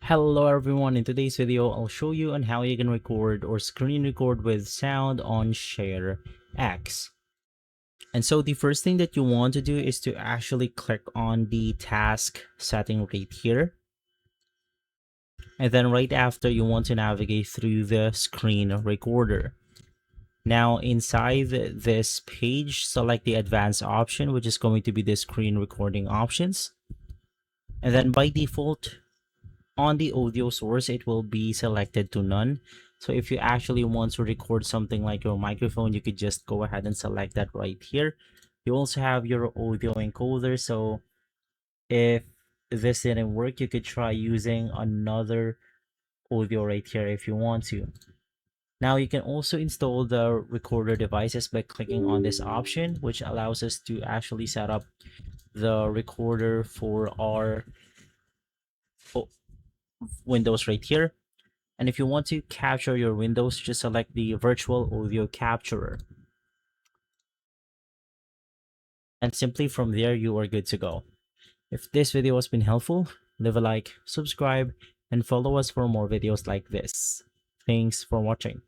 Hello everyone, in today's video I'll show you on how you can record or screen record with sound on ShareX. And so the first thing that you want to do is to actually click on the task setting right here. And then right after you want to navigate through the screen recorder. Now inside this page, select the advanced option, which is going to be the screen recording options. And then by default, on the audio source, it will be selected to none. So if you actually want to record something like your microphone, you could just go ahead and select that right here. You also have your audio encoder. So if this didn't work, you could try using another audio right here if you want to. Now you can also install the recorder devices by clicking on this option, which allows us to actually set up the recorder for our Windows right here. And if you want to capture your windows, just select the virtual audio capturer. And simply from there, you are good to go. If this video has been helpful, leave a like, subscribe, and follow us for more videos like this. Thanks for watching.